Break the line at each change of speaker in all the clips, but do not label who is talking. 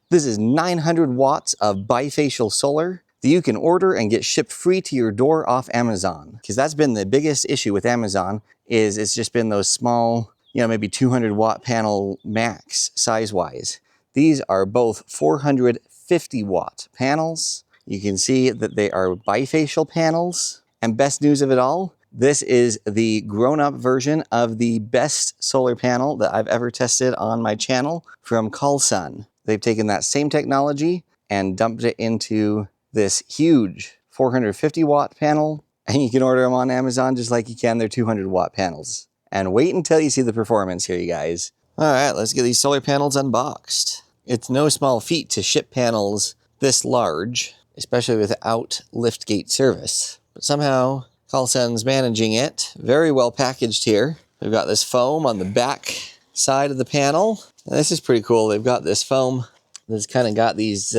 This is 900 watts of bifacial solar that you can order and get shipped free to your door off Amazon. Because that's been the biggest issue with Amazon, is it's just been those small, maybe 200 watt panel max size-wise. These are both 450 watt panels. You can see that they are bifacial panels. And best news of it all, this is the grown-up version of the best solar panel that I've ever tested on my channel from CallSun. They've taken that same technology and dumped it into this huge 450 watt panel, and you can order them on Amazon just like you can their 200 watt panels. And wait until you see the performance here, you guys. All right, let's get these solar panels unboxed. It's no small feat to ship panels this large, especially without liftgate service. But somehow, CallSun's managing it. Very well packaged here. We've got this foam on the back side of the panel. And this is pretty cool. They've got this foam that's kind of got these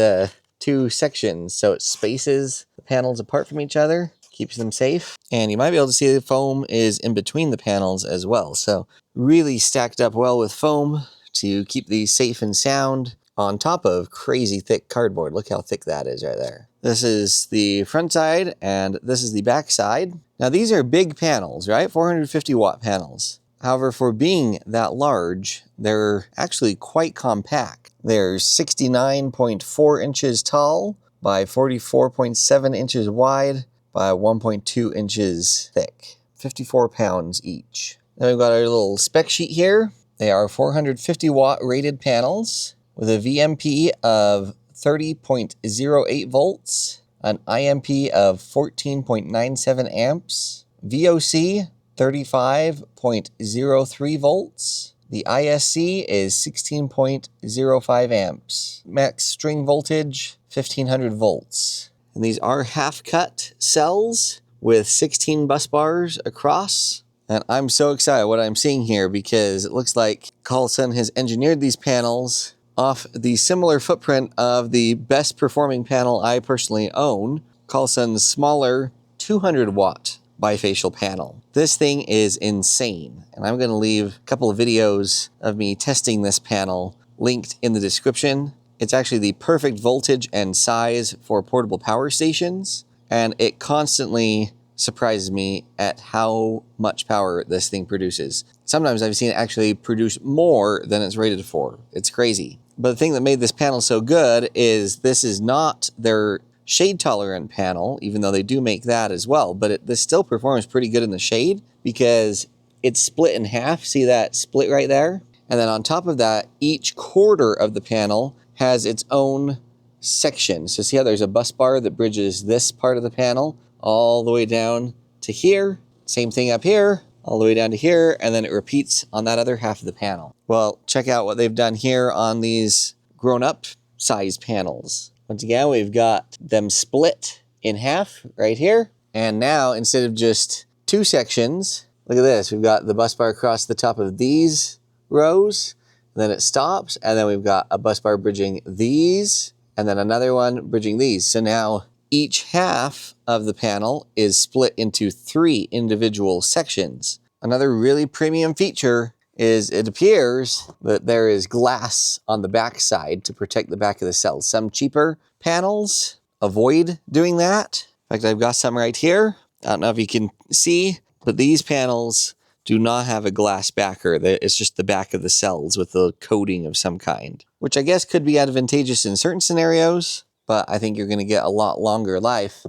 two sections, so it spaces the panels apart from each other, keeps them safe. And you might be able to see the foam is in between the panels as well. So really stacked up well with foam to keep these safe and sound on top of crazy thick cardboard. Look how thick that is right there. This is the front side and this is the back side. Now these are big panels, right? 450 watt panels. However, for being that large, they're actually quite compact. They're 69.4 inches tall by 44.7 inches wide by 1.2 inches thick. 54 pounds each. Then we've got our little spec sheet here. They are 450 watt rated panels with a VMP of 30.08 volts, an IMP of 14.97 amps, VOC 35.03 volts. The ISC is 16.05 amps. Max string voltage, 1500 volts. And these are half-cut cells with 16 bus bars across. And I'm so excited what I'm seeing here because it looks like CallSun has engineered these panels off the similar footprint of the best performing panel I personally own, CallSun's smaller 200 watt bifacial panel. This thing is insane, and I'm going to leave a couple of videos of me testing this panel linked in the description. It's actually the perfect voltage and size for portable power stations, and it constantly surprises me at how much power this thing produces. Sometimes I've seen it actually produce more than it's rated for. It's crazy. But the thing that made this panel so good is this is not their shade tolerant panel, even though they do make that as well, but this still performs pretty good in the shade because it's split in half. See that split right there? And then on top of that, each quarter of the panel has its own section. So see how there's a bus bar that bridges this part of the panel all the way down to here. Same thing up here, all the way down to here, and then it repeats on that other half of the panel. Well, check out what they've done here on these grown-up size panels. Once again, we've got them split in half right here. And now, instead of just two sections, look at this. We've got the bus bar across the top of these rows, and then it stops, and then we've got a bus bar bridging these, and then another one bridging these. So now each half of the panel is split into 3 individual sections. Another really premium feature is it appears that there is glass on the back side to protect the back of the cells. Some cheaper panels avoid doing that. In fact, I've got some right here. I don't know if you can see, but these panels do not have a glass backer. It's just the back of the cells with a coating of some kind, which I guess could be advantageous in certain scenarios, but I think you're going to get a lot longer life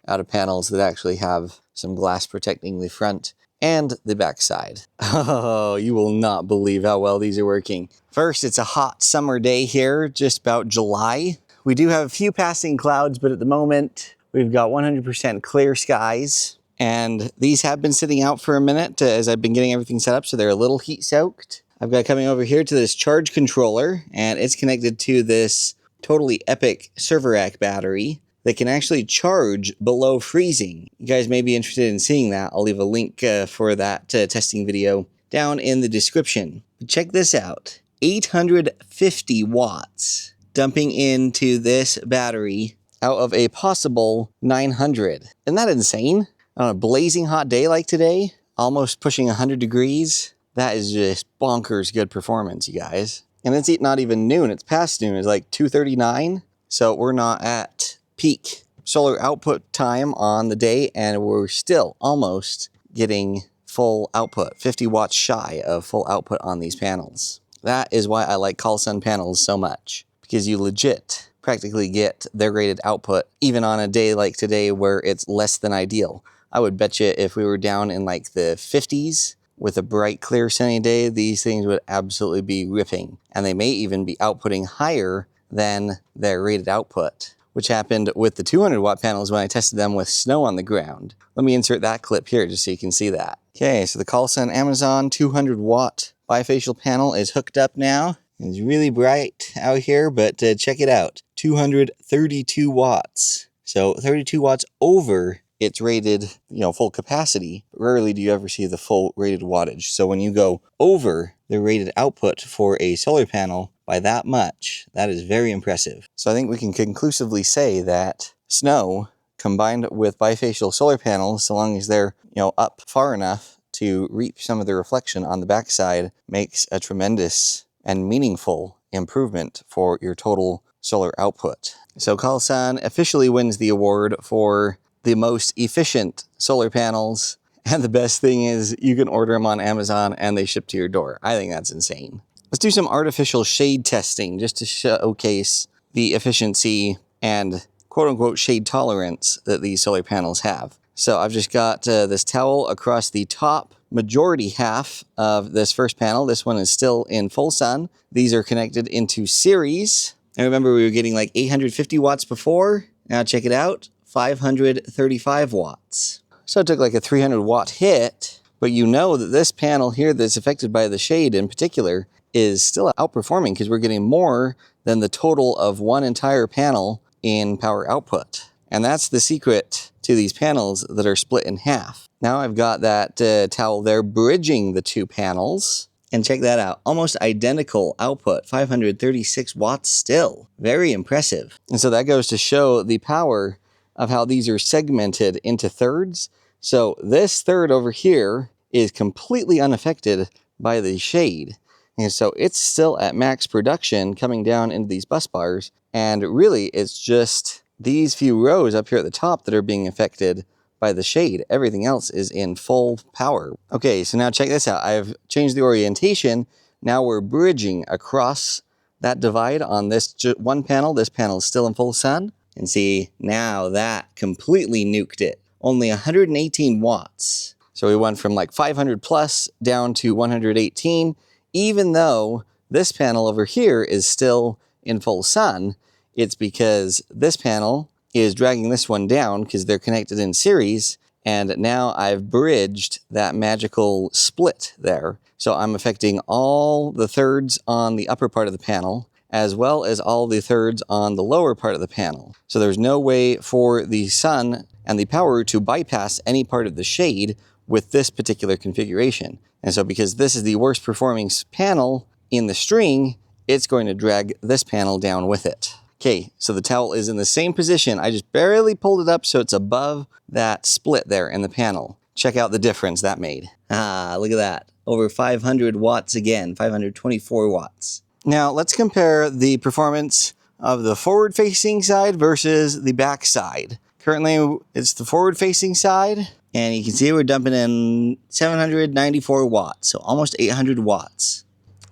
out of panels that actually have some glass protecting the front and the back side. Oh, you will not believe how well these are working. First, it's a hot summer day here, just about July. We do have a few passing clouds, but at the moment, we've got 100% clear skies. And these have been sitting out for a minute as I've been getting everything set up, so they're a little heat soaked. I've got coming over here to this charge controller, and it's connected to this totally epic server rack battery that can actually charge below freezing. You guys may be interested in seeing that. I'll leave a link for that testing video down in the description. But check this out. 850 watts dumping into this battery out of a possible 900. Isn't that insane? On a blazing hot day like today, almost pushing 100 degrees, that is just bonkers good performance, you guys. And it's not even noon, it's past noon, it's like 2:39. So we're not at peak solar output time on the day, and we're still almost getting full output, 50 watts shy of full output on these panels. That is why I like CallSun panels so much, because you legit practically get their rated output even on a day like today where it's less than ideal. I would bet you if we were down in like the 50s with a bright, clear, sunny day, these things would absolutely be ripping. And they may even be outputting higher than their rated output, which happened with the 200 watt panels when I tested them with snow on the ground. Let me insert that clip here just so you can see that. Okay, so the CallSun Amazon 200 watt bifacial panel is hooked up now. It's really bright out here, but check it out. 232 watts. So 32 watts over its rated, full capacity. Rarely do you ever see the full rated wattage. So when you go over the rated output for a solar panel by that much, that is very impressive. So I think we can conclusively say that snow combined with bifacial solar panels, so long as they're, up far enough to reap some of the reflection on the backside, makes a tremendous and meaningful improvement for your total solar output. So CallSun officially wins the award for the most efficient solar panels, and the best thing is you can order them on Amazon and they ship to your door. I think that's insane. Let's do some artificial shade testing just to showcase the efficiency and quote-unquote shade tolerance that these solar panels have. So I've just got this towel across the top majority half of this first panel. This one is still in full sun. These are connected into series. And remember, we were getting like 850 watts before. Now check it out, 535 watts. So it took like a 300 watt hit, but you know that this panel here that's affected by the shade in particular is still outperforming because we're getting more than the total of one entire panel in power output. And that's the secret to these panels that are split in half. Now I've got that towel there bridging the two panels. And check that out, almost identical output, 536 watts still. Very impressive. And so that goes to show the power of how these are segmented into thirds. So this third over here is completely unaffected by the shade. And so it's still at max production coming down into these bus bars. And really it's just these few rows up here at the top that are being affected by the shade. Everything else is in full power. Okay, so now check this out. I've changed the orientation. Now we're bridging across that divide on this one panel. This panel is still in full sun. And see, now that completely nuked it. Only 118 watts. So we went from like 500 plus down to 118, even though this panel over here is still in full sun. It's because this panel is dragging this one down because they're connected in series, and now I've bridged that magical split there. So I'm affecting all the thirds on the upper part of the panel, as well as all the thirds on the lower part of the panel. So there's no way for the sun and the power to bypass any part of the shade with this particular configuration. And so because this is the worst performing panel in the string, it's going to drag this panel down with it. Okay, so the towel is in the same position. I just barely pulled it up so it's above that split there in the panel. Check out the difference that made. Ah, look at that. Over 500 watts again, 524 watts. Now let's compare the performance of the forward-facing side versus the back side. Currently, it's the forward-facing side, and you can see we're dumping in 794 watts, so almost 800 watts.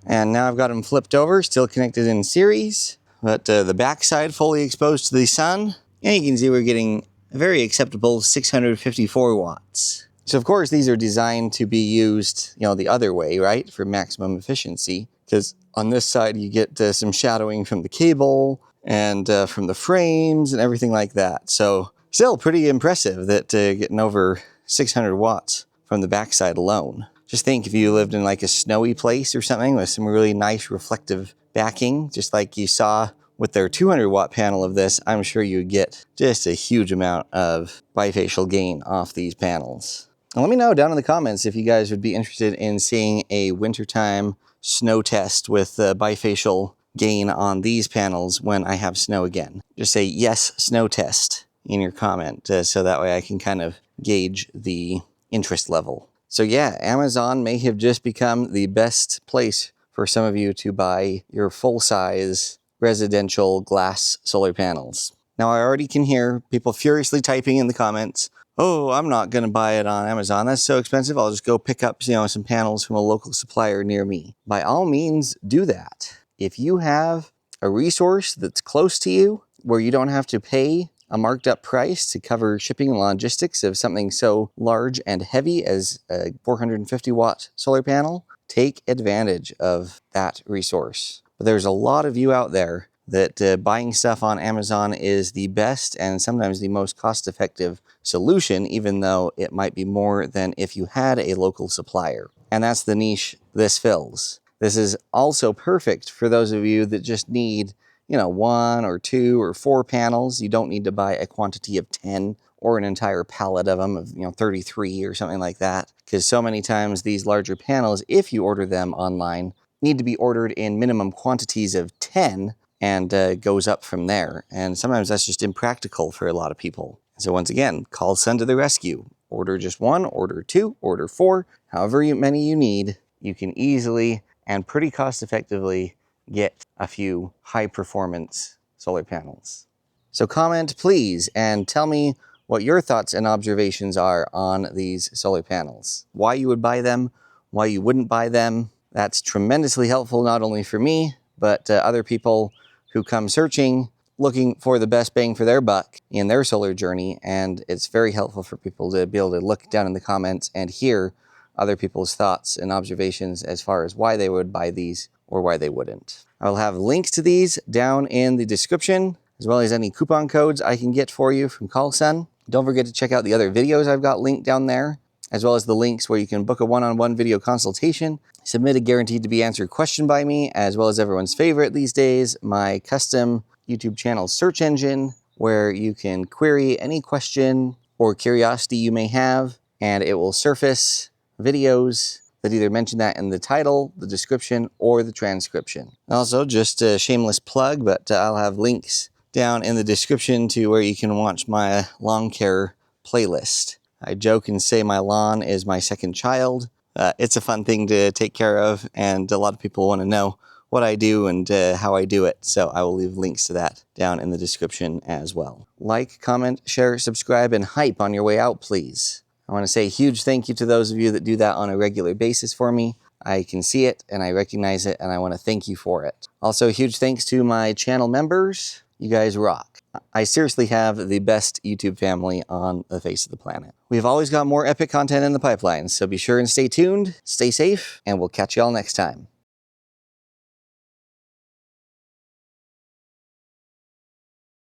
And now I've got them flipped over, still connected in series. But the backside fully exposed to the sun, and you can see we're getting a very acceptable 654 watts. So of course these are designed to be used, the other way, right, for maximum efficiency. Because on this side you get some shadowing from the cable and from the frames and everything like that. So still pretty impressive that getting over 600 watts from the backside alone. Just think if you lived in like a snowy place or something with some really nice reflective backing, just like you saw with their 200 watt panel of this, I'm sure you would get just a huge amount of bifacial gain off these panels. And let me know down in the comments if you guys would be interested in seeing a wintertime snow test with bifacial gain on these panels when I have snow again. Just say yes, snow test in your comment, so that way I can kind of gauge the interest level. So yeah, Amazon may have just become the best place for some of you to buy your full-size residential glass solar panels. Now, I already can hear people furiously typing in the comments, "Oh, I'm not going to buy it on Amazon. That's so expensive. I'll just go pick up, some panels from a local supplier near me." By all means, do that. If you have a resource that's close to you where you don't have to pay a marked up price to cover shipping and logistics of something so large and heavy as a 450 watt solar panel, take advantage of that resource. But there's a lot of you out there that buying stuff on Amazon is the best and sometimes the most cost-effective solution, even though it might be more than if you had a local supplier. And that's the niche this fills. This is also perfect for those of you that just need, 1 or 2 or 4 panels. You don't need to buy a quantity of 10 or an entire pallet of them, of 33 or something like that. Because so many times these larger panels, if you order them online, need to be ordered in minimum quantities of 10 and goes up from there. And sometimes that's just impractical for a lot of people. So once again, CallSun to the rescue. Order just 1, order 2, order 4, however many you need. You can easily and pretty cost effectively get a few high performance solar panels. So comment please and tell me what your thoughts and observations are on these solar panels. Why you would buy them, why you wouldn't buy them. That's tremendously helpful not only for me, but other people who come searching, looking for the best bang for their buck in their solar journey. And it's very helpful for people to be able to look down in the comments and hear other people's thoughts and observations as far as why they would buy these or why they wouldn't. I will have links to these down in the description, as well as any coupon codes I can get for you from CallSun. Don't forget to check out the other videos I've got linked down there, as well as the links where you can book a one-on-one video consultation, submit a guaranteed to be answered question by me, as well as everyone's favorite these days, my custom YouTube channel search engine, where you can query any question or curiosity you may have, and it will surface videos that either mention that in the title, the description, or the transcription. Also, just a shameless plug, but I'll have links down in the description to where you can watch my lawn care playlist. I joke and say my lawn is my second child. It's a fun thing to take care of, and a lot of people want to know what I do and how I do it, so I will leave links to that down in the description as well. Like, comment, share, subscribe, and hype on your way out, please. I want to say a huge thank you to those of you that do that on a regular basis for me. I can see it, and I recognize it, and I want to thank you for it. Also, huge thanks to my channel members. You guys rock. I seriously have the best YouTube family on the face of the planet. We've always got more epic content in the pipeline, so be sure and stay tuned, stay safe, and we'll catch you all next time.